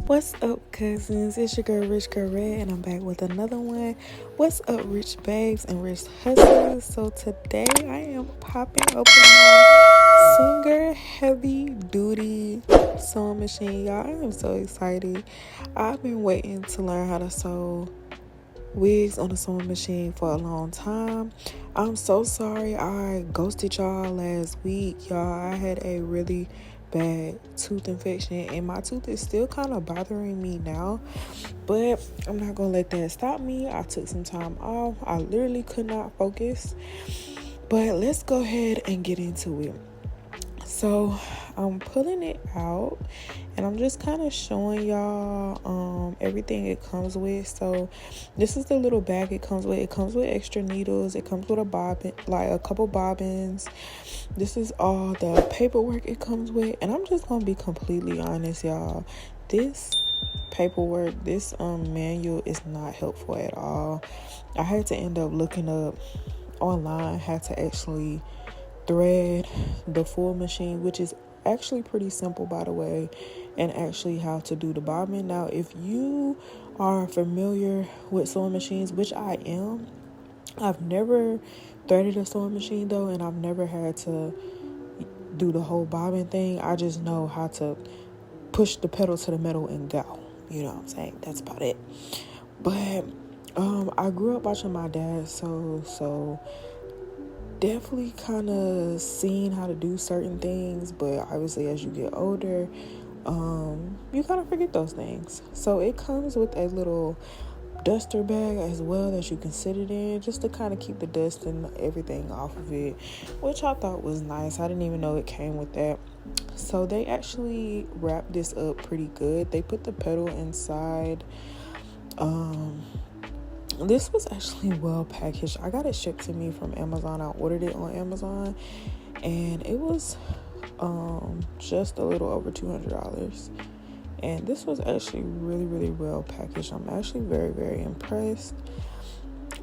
What's up, cousins? It's your girl Richgirlred, and I'm back with another one. What's up, rich babes and rich hustlers? So today I am popping open my Singer heavy duty sewing machine. Y'all, I am so excited. I've been waiting to learn how to sew wigs on the sewing machine for a long time. I'm so sorry I ghosted y'all last week. Y'all, I had a really bad tooth infection and my tooth is still kind of bothering me now, but I'm not gonna let that stop me. I took some time off. I literally could not focus, but let's go ahead and get into it. So I'm pulling it out and I'm just kind of showing y'all everything it comes with. So this is the little bag it comes with. It comes with extra needles. It comes with a bobbin, like a couple bobbins. This is all the paperwork it comes with, and I'm just gonna be completely honest, y'all. This paperwork, this manual is not helpful at all. I had to end up looking up online how to actually thread the full machine, which is actually pretty simple, by the way, and actually how to do the bobbin. Now, if you are familiar with sewing machines, which I am, I've never threaded a sewing machine though, and I've never had to do the whole bobbin thing. I just know how to push the pedal to the metal and go. You know what I'm saying? That's about it. But I grew up watching my dad so definitely kind of seen how to do certain things, but obviously as you get older, you kind of forget those things. So it comes with a little duster bag as well that you can sit it in, just to kind of keep the dust and everything off of it, which I thought was nice. I didn't even know it came with that. So they actually wrapped this up pretty good. They put the pedal inside. This was actually well packaged. I got it shipped to me from Amazon. I ordered it on Amazon and it was just a little over $200. And this was actually really well packaged. I'm actually very impressed.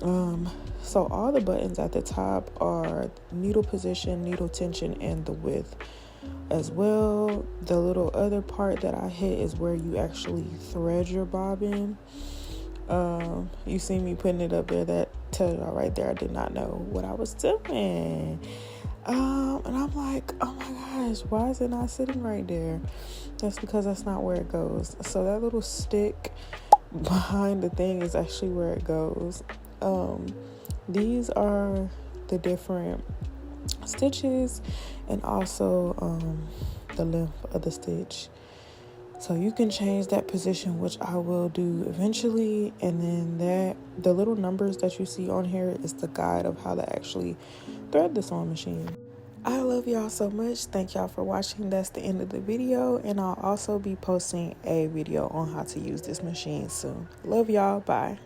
So all the buttons at the top are needle position, needle tension, and the width as well. The little other part that I hit is where you actually thread your bobbin. You see me putting it up there. That tells y'all right there I did not know what I was doing. And I'm like, oh my gosh, why is it not sitting right there? That's because that's not where it goes. So that little stick behind the thing is actually where it goes. These are the different stitches and also the length of the stitch. So you can change that position, which I will do eventually. And then the little numbers that you see on here is the guide of how to actually thread the sewing machine. I love y'all so much. Thank y'all for watching. That's the end of the video. And I'll also be posting a video on how to use this machine soon. Love y'all. Bye.